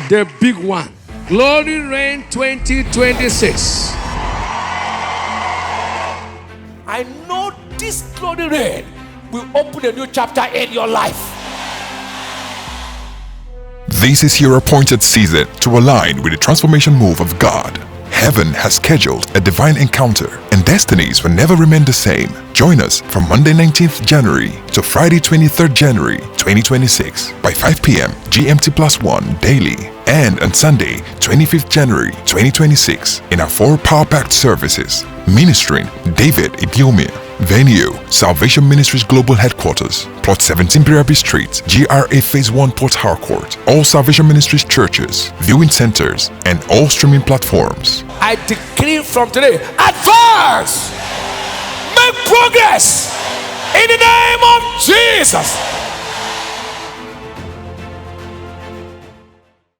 The big one. Glory Reign 2026. I know this Glory Reign will open a new chapter in your life. This is your appointed season to align with the transformation move of God. Heaven has scheduled a divine encounter and destinies will never remain the same. Join us from Monday 19th January to Friday 23rd January 2026 by 5 p.m. GMT+1 daily and on Sunday 25th January 2026 in our 4 power-packed services. Ministering David Ibiyeomie. Venue Salvation Ministries Global Headquarters, Plot 17 Birabi Street, GRA Phase 1 Port Harcourt. All Salvation Ministries churches, viewing centers, and all streaming platforms. I decree from today, advance! Make progress! In the name of Jesus!